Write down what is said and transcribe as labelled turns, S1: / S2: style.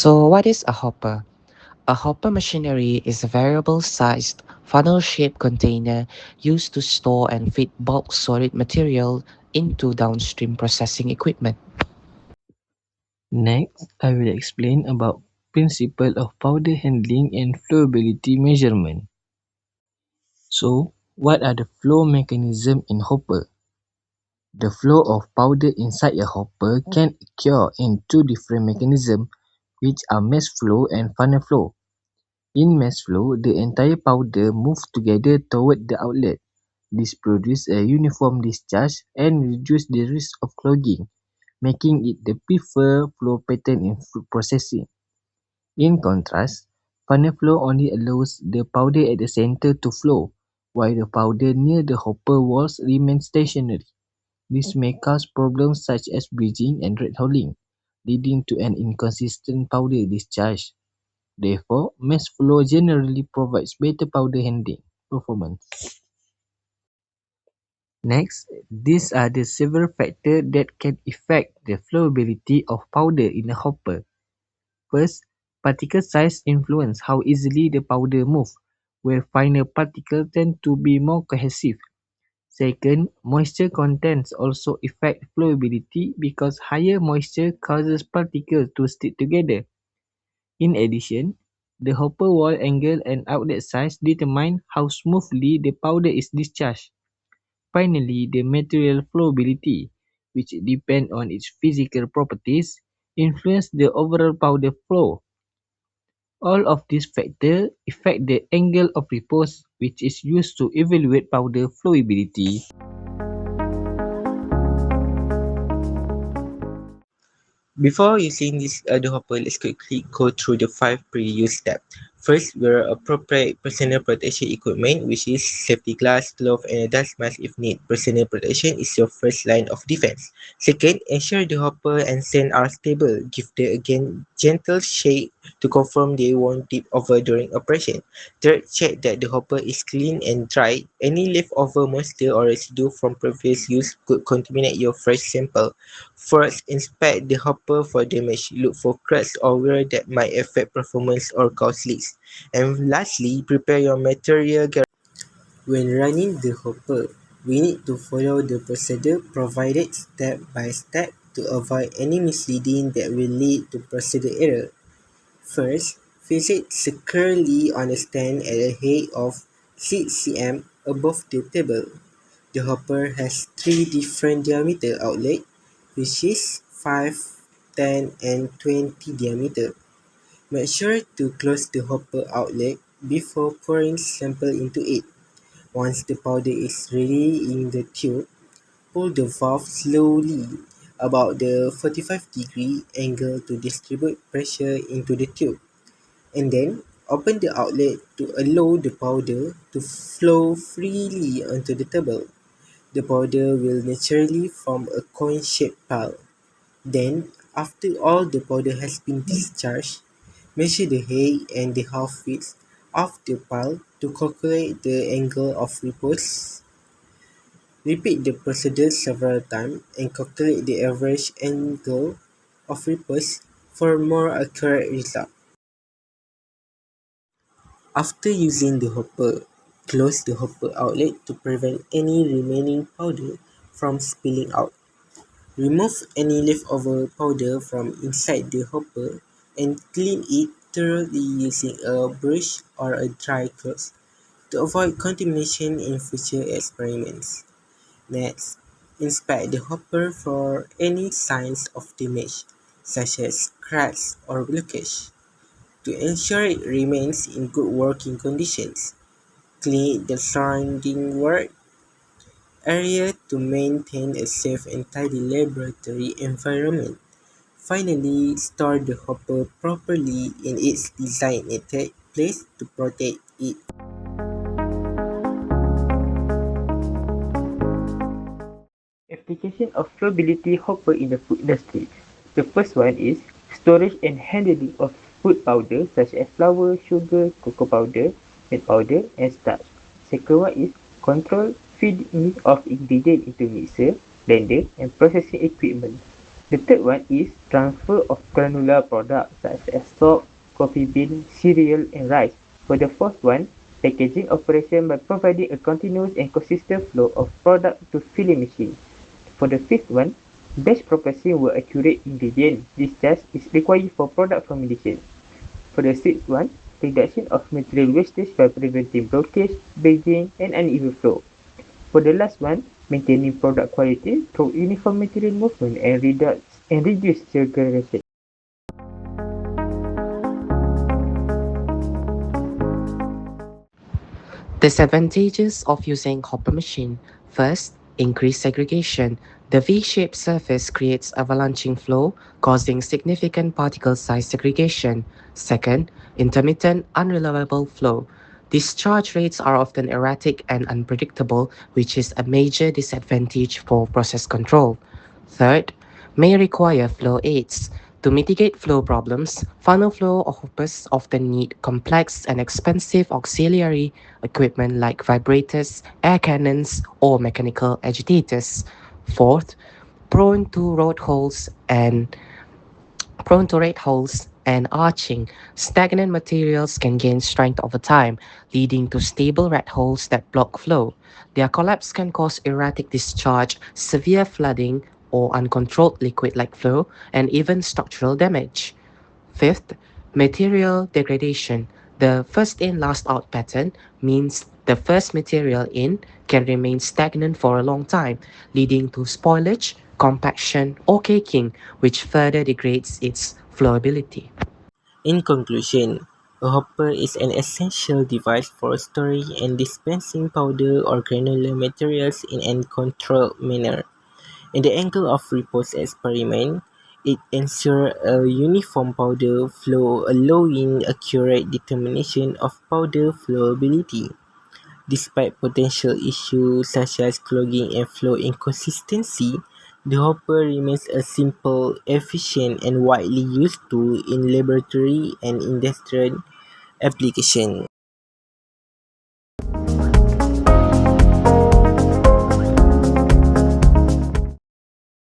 S1: So, what is a hopper? A hopper machinery is a variable sized, funnel shaped container used to store and feed bulk solid material into downstream processing equipment.
S2: Next, I will explain about principle of powder handling and flowability measurement. So, what are the flow mechanism in hopper? The flow of powder inside a hopper can occur in two different mechanisms, which are mass flow and funnel flow. In mass flow, the entire powder moves together toward the outlet. This produces a uniform discharge and reduces the risk of clogging, making it the preferred flow pattern in food processing. In contrast, funnel flow only allows the powder at the center to flow, while the powder near the hopper walls remains stationary. This may cause problems such as bridging and red holing, leading to an inconsistent powder discharge. Therefore, mass flow generally provides better powder handling performance. Next, these are the several factors that can affect the flowability of powder in a hopper. First, particle size influence how easily the powder moves, where finer particles tend to be more cohesive. Second, moisture contents also affect flowability because higher moisture causes particles to stick together. In addition, the hopper wall angle and outlet size determine how smoothly the powder is discharged. Finally, the material flowability, which depends on its physical properties, influence the overall powder flow. All of these factors affect the angle of repose, which is used to evaluate powder flowability.
S3: Before using this the hopper, let's quickly go through the 5 pre-use steps. First, wear appropriate personal protection equipment, which is safety glass, glove, and a dust mask if need. Personal protection is your first line of defense. Second, ensure the hopper and stand are stable. Give them again gentle shake to confirm they won't tip over during operation. Third, check that the hopper is clean and dry. Any leftover moisture or residue from previous use could contaminate your fresh sample. First, inspect the hopper for damage. Look for cracks or wear that might affect performance or cause leaks. And lastly, prepare your material. When running the hopper, we need to follow the procedure provided step by step to avoid any misleading that will lead to procedure error. First, fix it securely on a stand at a height of 6 cm above the table. The hopper has three different diameter outlets, which is 5, 10, and 20 diameter. Make sure to close the hopper outlet before pouring sample into it. Once the powder is ready in the tube, pull the valve slowly about the 45-degree angle to distribute pressure into the tube, and then open the outlet to allow the powder to flow freely onto the table. The powder will naturally form a cone-shaped pile. Then, after all the powder has been discharged, measure the height and the half width of the pile to calculate the angle of repose. Repeat the procedure several times and calculate the average angle of repose for a more accurate result. After using the hopper, close the hopper outlet to prevent any remaining powder from spilling out. Remove any leftover powder from inside the hopper and clean it thoroughly using a brush or a dry cloth to avoid contamination in future experiments. Next, inspect the hopper for any signs of damage, such as cracks or blockage. To ensure it remains in good working conditions, clean the surrounding work area to maintain a safe and tidy laboratory environment. Finally, store the hopper properly in its designated place to protect it.
S4: Application of flowability hopper in the food industry. The first one is storage and handling of food powder such as flour, sugar, cocoa powder, milk powder, and starch. Second one is control feeding of ingredient into mixer, blender, and processing equipment. The third one is transfer of granular products such as salt, coffee bean, cereal, and rice. For the fourth one, packaging operation by providing a continuous and consistent flow of product to filling machine. For the fifth one, batch processing will accurate ingredient. This task is required for product formulation. For the sixth one, reduction of material wastage by preventing blockage, bagging, and uneven flow. For the last one, maintaining product quality through uniform material movement and reduce segregation.
S1: Disadvantages of using hopper machine. First, increased segregation. The V-shaped surface creates avalanching flow, causing significant particle size segregation. Second, intermittent, unreliable flow. Discharge rates are often erratic and unpredictable, which is a major disadvantage for process control. Third, may require flow aids. To mitigate flow problems, funnel flow hoppers often need complex and expensive auxiliary equipment like vibrators, air cannons, or mechanical agitators. Fourth, prone to road holes and prone to rate holes and arching. Stagnant materials can gain strength over time, leading to stable rat holes that block flow. Their collapse can cause erratic discharge, severe flooding, or uncontrolled liquid-like flow, and even structural damage. Fifth, material degradation. The first in, last out pattern means the first material in can remain stagnant for a long time, leading to spoilage, compaction, or caking, which further degrades its flowability.
S3: In conclusion, a hopper is an essential device for storing and dispensing powder or granular materials in a controlled manner. In the angle of repose experiment, it ensures a uniform powder flow, allowing accurate determination of powder flowability. Despite potential issues such as clogging and flow inconsistency, the hopper remains a simple, efficient, and widely used tool in laboratory and industrial applications.